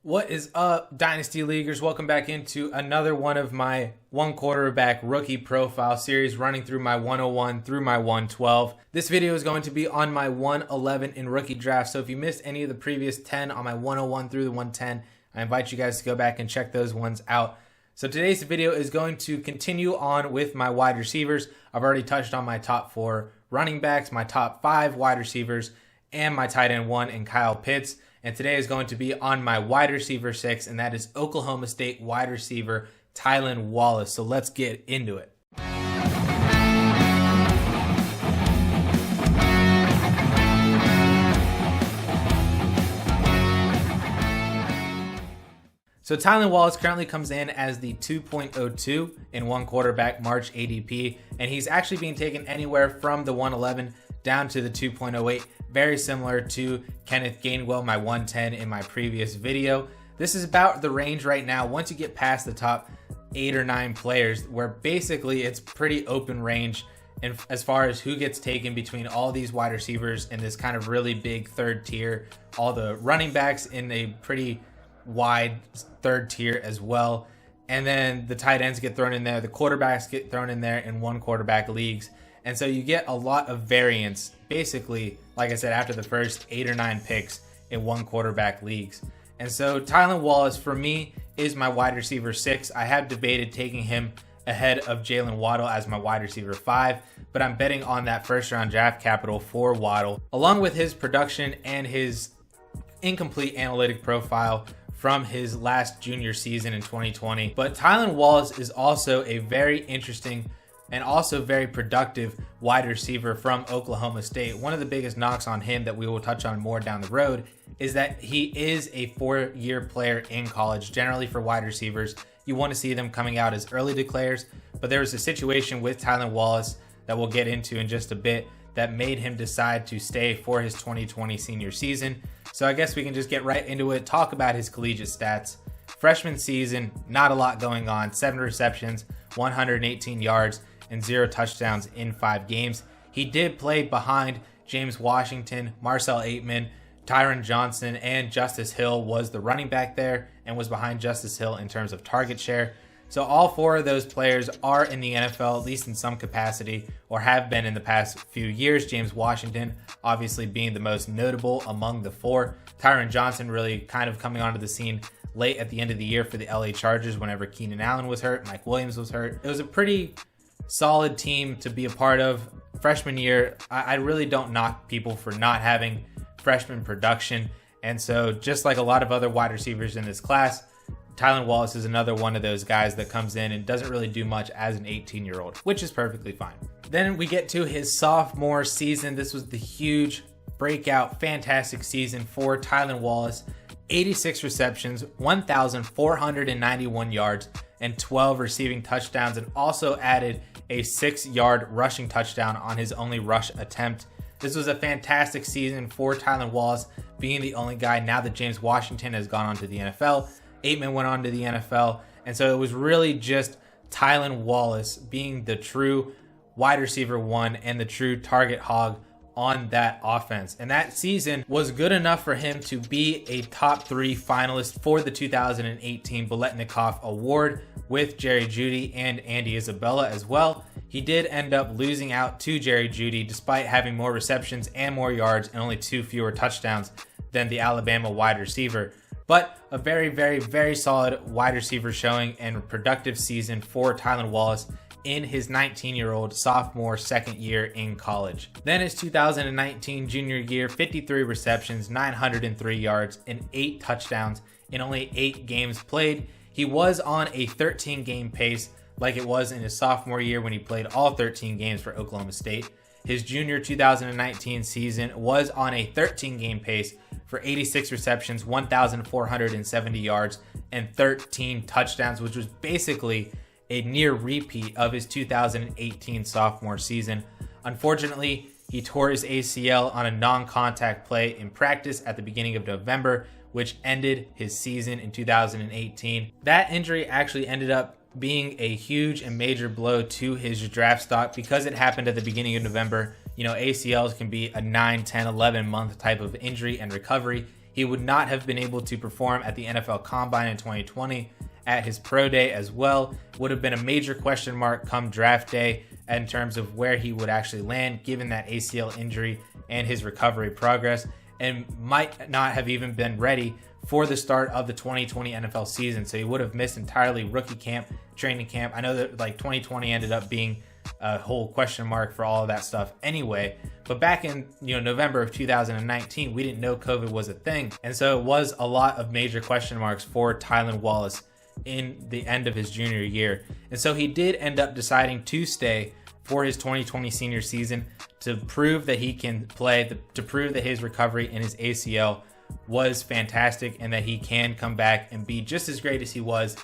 What is up, Dynasty Leaguers? Welcome back into another one of my one quarterback rookie profile series running through my 101 through my 112. This video is going to be on my 111 in rookie draft. So if you missed any of the previous 10 on my 101 through the 110, I invite you guys to go back and check those ones out. So today's video is going to continue on with my wide receivers. I've already touched on my top 4 running backs, my top 5 wide receivers, and my tight end 1 in Kyle Pitts. And today is going to be on my wide receiver 6, and that is Oklahoma State wide receiver Tylan Wallace. So let's get into it. So Tylan Wallace currently comes in as the 2.02 in one quarterback March ADP, and he's actually being taken anywhere from the 111 down to the 2.08, very similar to Kenneth Gainwell, my 110 in my previous video. This is about the range right now once you get past the top 8 or 9 players, where basically it's pretty open range and as far as who gets taken between all these wide receivers in this kind of really big third tier, all the running backs in a pretty wide third tier as well, and then the tight ends get thrown in there, the quarterbacks get thrown in there in one quarterback leagues. And so you get a lot of variance, basically, like I said, after the first 8 or 9 picks in one quarterback leagues. And so Tylan Wallace, for me, is my wide receiver 6. I have debated taking him ahead of Jalen Waddle as my wide receiver 5, but I'm betting on that first round draft capital for Waddle, along with his production and his incomplete analytic profile from his last junior season in 2020. But Tylan Wallace is also a very interesting and also very productive wide receiver from Oklahoma State. One of the biggest knocks on him that we will touch on more down the road is that he is a 4-year player in college. Generally for wide receivers, you want to see them coming out as early declares, but there was a situation with Tylan Wallace that we'll get into in just a bit that made him decide to stay for his 2020 senior season. So I guess we can just get right into it, talk about his collegiate stats. Freshman season, not a lot going on. 7 receptions, 118 yards, and 0 touchdowns in 5 games. He did play behind James Washington, Marcel Aitman, Tyron Johnson, and Justice Hill was the running back there and was behind Justice Hill in terms of target share. So all 4 of those players are in the NFL, at least in some capacity, or have been in the past few years. James Washington obviously being the most notable among the 4. Tyron Johnson really kind of coming onto the scene late at the end of the year for the LA Chargers whenever Keenan Allen was hurt, Mike Williams was hurt. It was a pretty solid team to be a part of. Freshman year, I really don't knock people for not having freshman production. And so just like a lot of other wide receivers in this class, Tylan Wallace is another one of those guys that comes in and doesn't really do much as an 18-year-old, which is perfectly fine. Then we get to his sophomore season. This was the huge breakout, fantastic season for Tylan Wallace. 86 receptions, 1,491 yards, and 12 receiving touchdowns, and also added a 6-yard rushing touchdown on his only rush attempt. This was a fantastic season for Tylan Wallace, being the only guy now that James Washington has gone on to the NFL. Aitman went on to the NFL, and so it was really just Tylan Wallace being the true wide receiver 1 and the true target hog on that offense. And that season was good enough for him to be a top 3 finalist for the 2018 Biletnikoff Award with Jerry Jeudy and Andy Isabella as well. He did end up losing out to Jerry Jeudy despite having more receptions and more yards and only 2 fewer touchdowns than the Alabama wide receiver. But a very, very, very solid wide receiver showing and productive season for Tylan Wallace in his 19-year-old sophomore second year in college. Then his 2019 junior year, 53 receptions, 903 yards, and 8 touchdowns in only 8 games played. He was on a 13-game pace like it was in his sophomore year when he played all 13 games for Oklahoma State. His junior 2019 season was on a 13-game pace for 86 receptions, 1,470 yards, and 13 touchdowns, which was basically a near repeat of his 2018 sophomore season. Unfortunately, he tore his ACL on a non-contact play in practice at the beginning of November, which ended his season in 2018. That injury actually ended up being a huge and major blow to his draft stock because it happened at the beginning of November. You know, ACLs can be a 9, 10, 11 month type of injury and recovery. He would not have been able to perform at the NFL Combine in 2020, at his pro day as well. Would have been a major question mark come draft day in terms of where he would actually land, given that ACL injury and his recovery progress, and might not have even been ready for the start of the 2020 NFL season. So he would have missed entirely rookie camp, training camp. I know that 2020 ended up being a whole question mark for all of that stuff anyway. But back in November of 2019, we didn't know COVID was a thing. And so it was a lot of major question marks for Tylan Wallace in the end of his junior year. And so he did end up deciding to stay for his 2020 senior season to prove that he can play, to prove that his recovery in his ACL was fantastic and that he can come back and be just as great as he was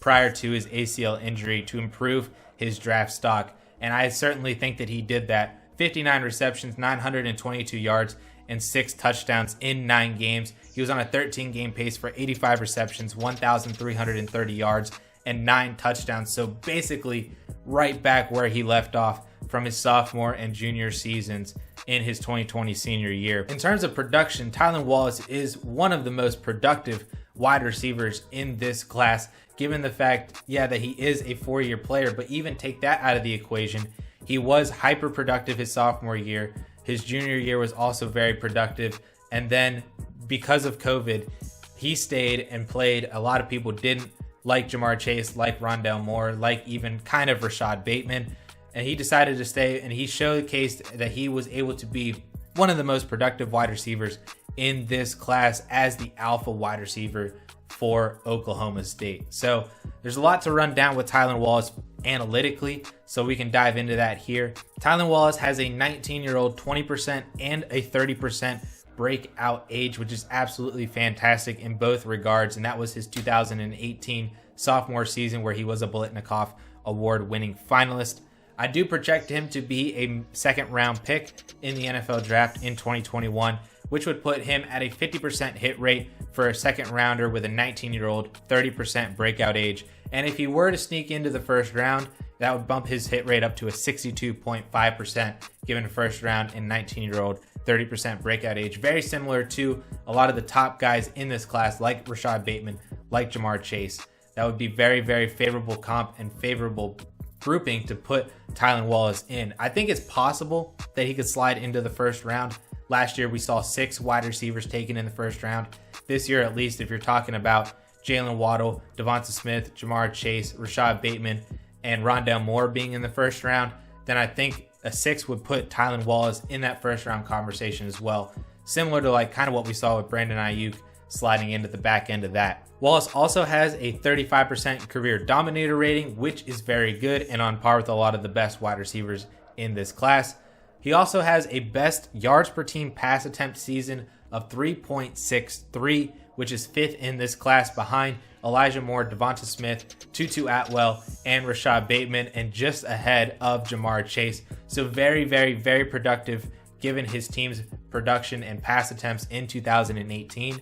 prior to his ACL injury, to improve his draft stock. And I certainly think that he did that. 59 receptions, 922 yards, and 6 touchdowns in 9 games. He was on a 13-game pace for 85 receptions, 1,330 yards, and 9 touchdowns. So basically right back where he left off from his sophomore and junior seasons in his 2020 senior year. In terms of production, Tylan Wallace is one of the most productive wide receivers in this class, given the fact, that he is a 4-year player. But even take that out of the equation, he was hyper productive his sophomore year. His junior year was also very productive. And then because of COVID, he stayed and played. A lot of people didn't like Ja'Marr Chase, like Rondale Moore, like even kind of Rashad Bateman. And he decided to stay, and he showcased that he was able to be one of the most productive wide receivers in this class as the alpha wide receiver for Oklahoma State. So there's a lot to run down with Tylan Wallace analytically, so we can dive into that here. Tylan Wallace has a 19-year-old 20% and a 30% breakout age, which is absolutely fantastic in both regards. And that was his 2018 sophomore season, where he was a Biletnikoff award-winning finalist. I do project him to be a second-round pick in the NFL draft in 2021, which would put him at a 50% hit rate for a second rounder with a 19-year-old 30% breakout age. And if he were to sneak into the first round, that would bump his hit rate up to a 62.5% given first round and 19-year-old 30% breakout age. Very similar to a lot of the top guys in this class, like Rashad Bateman, like Ja'Marr Chase. That would be very, very favorable comp and favorable grouping to put Tylan Wallace in. I think it's possible that he could slide into the first round. Last year, we saw 6 wide receivers taken in the first round. This year, at least, if you're talking about Jalen Waddle, Devonta Smith, Ja'Marr Chase, Rashad Bateman, and Rondale Moore being in the first round, then I think a 6 would put Tylan Wallace in that first round conversation as well. Similar to kind of what we saw with Brandon Ayuk sliding into the back end of that. Wallace also has a 35% career dominator rating, which is very good and on par with a lot of the best wide receivers in this class. He also has a best yards per team pass attempt season of 3.63, which is 5th in this class behind Elijah Moore, Devonta Smith, Tutu Atwell, and Rashad Bateman, and just ahead of Ja'Marr Chase. So very, very, very productive given his team's production and pass attempts in 2018.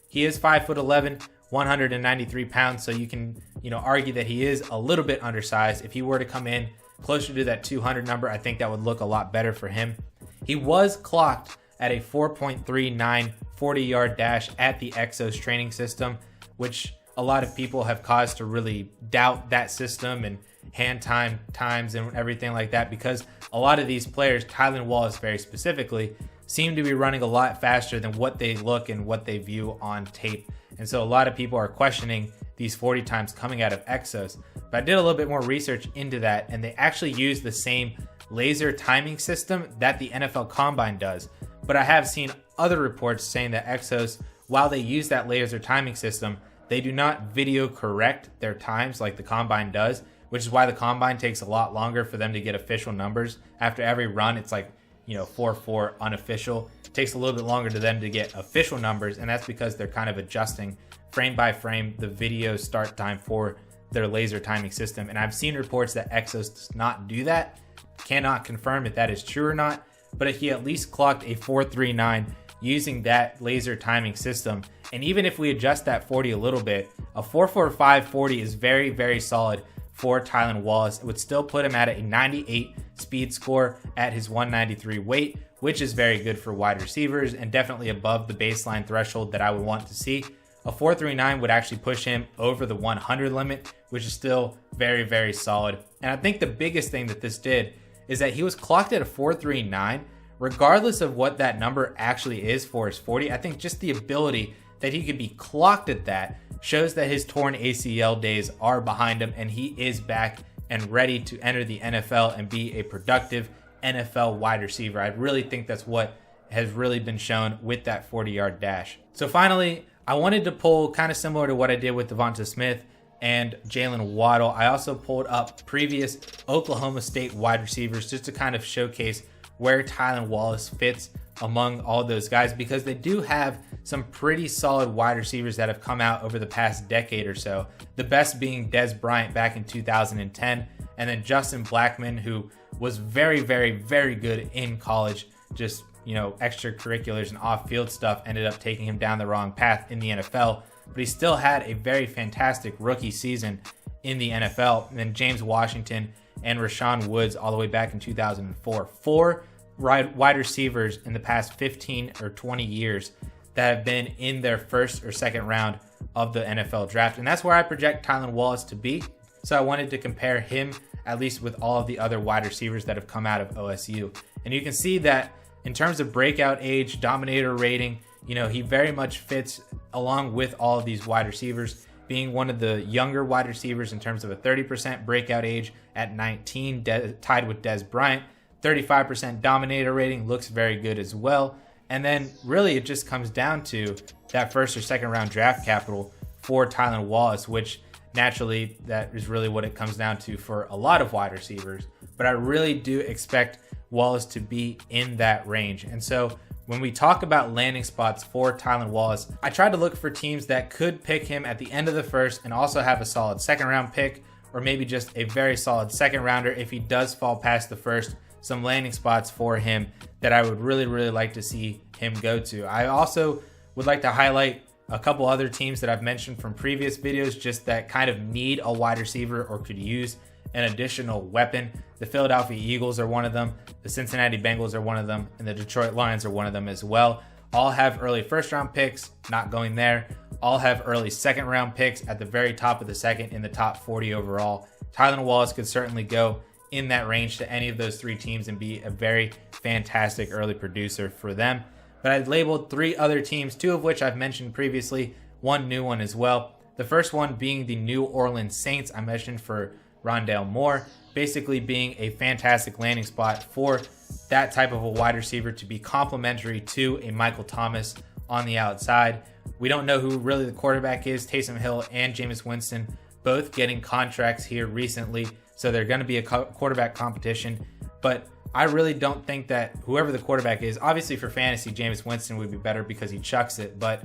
He is 5'11", 193 pounds, so you can argue that he is a little bit undersized. If he were to come in closer to that 200 number, I think that would look a lot better for him. He was clocked at a 4.39 40-yard dash at the Exos training system, which a lot of people have caused to really doubt that system and hand times and everything like that, because a lot of these players, Tylan Wallace very specifically, seem to be running a lot faster than what they look and what they view on tape. And so a lot of people are questioning these 40 times coming out of Exos. But I did a little bit more research into that, and they actually use the same laser timing system that the NFL Combine does. But I have seen other reports saying that Exos, while they use that laser timing system, they do not video correct their times like the Combine does, which is why the Combine takes a lot longer for them to get official numbers. After every run, it's 4-4 unofficial. It takes a little bit longer to them to get official numbers, and that's because they're kind of adjusting frame by frame the video start time for their laser timing system. And I've seen reports that Exos does not do that. Cannot confirm if that is true or not, but he at least clocked a 4.39 using that laser timing system. And even if we adjust that 40 a little bit, a 4.45 40 is very, very solid for Tylan Wallace. It would still put him at a 98 speed score at his 193 weight, which is very good for wide receivers and definitely above the baseline threshold that I would want to see. A 4.39 would actually push him over the 100 limit, which is still very, very solid. And I think the biggest thing that this did is that he was clocked at a 4.39, regardless of what that number actually is for his 40. I think just the ability that he could be clocked at that shows that his torn ACL days are behind him and he is back and ready to enter the NFL and be a productive NFL wide receiver. I really think that's what has really been shown with that 40-yard dash. So finally, I wanted to pull kind of similar to what I did with Devonta Smith and Jalen Waddle. I also pulled up previous Oklahoma State wide receivers just to kind of showcase where Tylan Wallace fits among all those guys, because they do have some pretty solid wide receivers that have come out over the past decade or so. The best being Dez Bryant back in 2010, and then Justin Blackmon, who was very, very, very good in college. Just, extracurriculars and off-field stuff ended up taking him down the wrong path in the NFL, but he still had a very fantastic rookie season in the NFL. And then James Washington and Rashawn Woods all the way back in 2004. Four wide receivers in the past 15 or 20 years that have been in their first or second round of the NFL draft. And that's where I project Tylan Wallace to be. So I wanted to compare him at least with all of the other wide receivers that have come out of OSU. And you can see that in terms of breakout age, dominator rating, he very much fits along with all of these wide receivers, being one of the younger wide receivers in terms of a 30% breakout age at 19, tied with Dez Bryant. 35% dominator rating, looks very good as well. And then really it just comes down to that first or second round draft capital for Tylan Wallace, which naturally that is really what it comes down to for a lot of wide receivers. But I really do expect Wallace to be in that range. And so when we talk about landing spots for Tylan Wallace, I tried to look for teams that could pick him at the end of the first and also have a solid second round pick, or maybe just a very solid second rounder if he does fall past the first. Some landing spots for him that I would really, really like to see him go to. I also would like to highlight a couple other teams that I've mentioned from previous videos, just that kind of need a wide receiver or could use an additional weapon. The Philadelphia Eagles are one of them. The Cincinnati Bengals are one of them. And the Detroit Lions are one of them as well. All have early first round picks, not going there. All have early second round picks at the very top of the second in the top 40 overall. Tylan Wallace could certainly go in that range to any of those three teams and be a very fantastic early producer for them. But I've labeled three other teams, two of which I've mentioned previously, one new one as well. The first one being the New Orleans Saints. I mentioned for Rondale Moore, basically being a fantastic landing spot for that type of a wide receiver to be complementary to a Michael Thomas on the outside. We don't know who really the quarterback is. Taysom Hill and Jameis Winston both getting contracts here recently, so they're going to be a quarterback competition. But I really don't think that whoever the quarterback is, obviously for fantasy, Jameis Winston would be better because he chucks it, but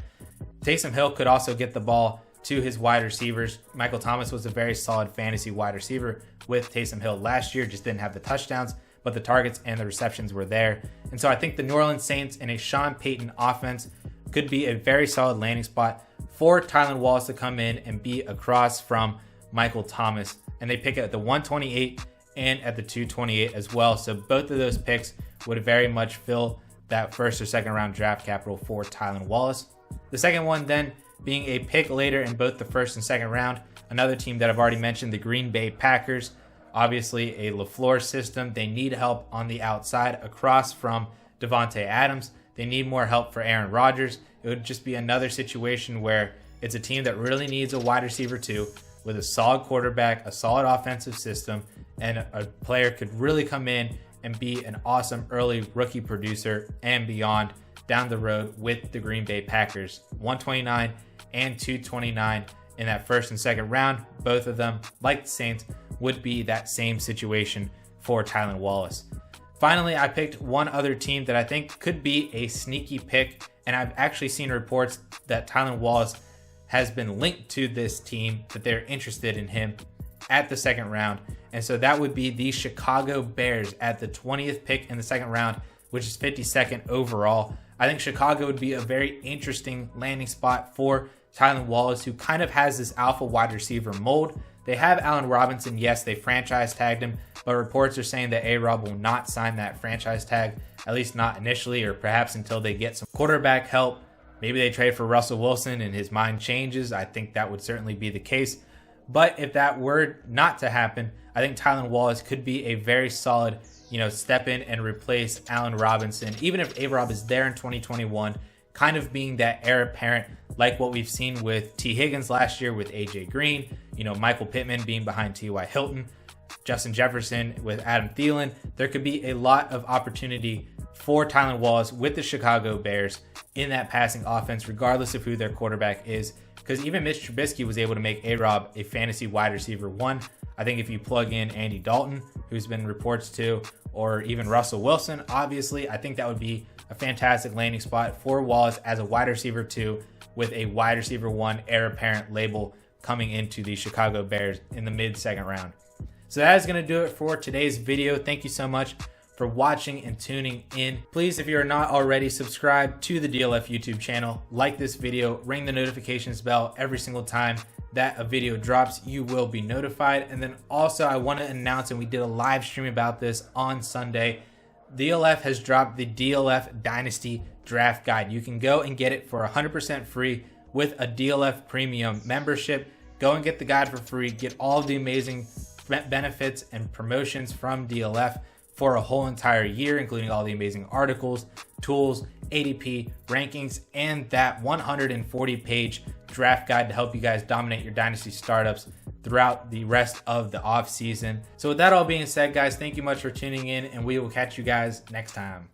Taysom Hill could also get the ball to his wide receivers. Michael Thomas was a very solid fantasy wide receiver with Taysom Hill last year, just didn't have the touchdowns, but the targets and the receptions were there. And so I think the New Orleans Saints in a Sean Payton offense could be a very solid landing spot for Tylan Wallace to come in and be across from Michael Thomas. And they pick it at the 128 and at the 228 as well. So both of those picks would very much fill that first or second round draft capital for Tylan Wallace. The second one then being a pick later in both the first and second round. Another team that I've already mentioned, the Green Bay Packers. Obviously a LaFleur system. They need help on the outside across from Devontae Adams. They need more help for Aaron Rodgers. It would just be another situation where it's a team that really needs a wide receiver too, with a solid quarterback, a solid offensive system, and a player could really come in and be an awesome early rookie producer and beyond down the road with the Green Bay Packers. 129 and 229 in that first and second round. Both of them, like the Saints, would be that same situation for Tylan Wallace. Finally, I picked one other team that I think could be a sneaky pick, and I've actually seen reports that Tylan Wallace has been linked to this team, that they're interested in him at the second round. And so that would be the Chicago Bears at the 20th pick in the second round, which is 52nd overall. I think Chicago would be a very interesting landing spot for Tylan Wallace, who kind of has this alpha wide receiver mold. They have Allen Robinson. Yes, they franchise tagged him, but reports are saying that A-Rob will not sign that franchise tag, at least not initially, or perhaps until they get some quarterback help. Maybe they trade for Russell Wilson and his mind changes. I think that would certainly be the case. But if that were not to happen, I think Tylan Wallace could be a very solid, step in and replace Allen Robinson, even if A-Rob is there in 2021, kind of being that heir apparent, like what we've seen with T. Higgins last year with AJ Green, Michael Pittman being behind T.Y. Hilton, Justin Jefferson with Adam Thielen. There could be a lot of opportunity for Tylan Wallace with the Chicago Bears in that passing offense, regardless of who their quarterback is. Because even Mitch Trubisky was able to make A-Rob a fantasy wide receiver 1. I think if you plug in Andy Dalton, who's been reports to, or even Russell Wilson, obviously, I think that would be a fantastic landing spot for Wallace as a wide receiver 2 with a wide receiver 1 heir apparent label coming into the Chicago Bears in the mid-second round. So that is going to do it for today's video. Thank you so much for watching and tuning in. Please, if you are not already, subscribe to the DLF YouTube channel, like this video, ring the notifications bell every single time that a video drops. You will be notified. And then also I want to announce, and we did a live stream about this on Sunday, DLF has dropped the DLF Dynasty Draft Guide. You can go and get it for 100% free with a DLF Premium membership. Go and get the guide for free. Get all of the amazing benefits and promotions from DLF for a whole entire year, including all the amazing articles, tools, ADP, rankings, and that 140-page draft guide to help you guys dominate your Dynasty startups throughout the rest of the off season. So with that all being said, guys, thank you much for tuning in, and we will catch you guys next time.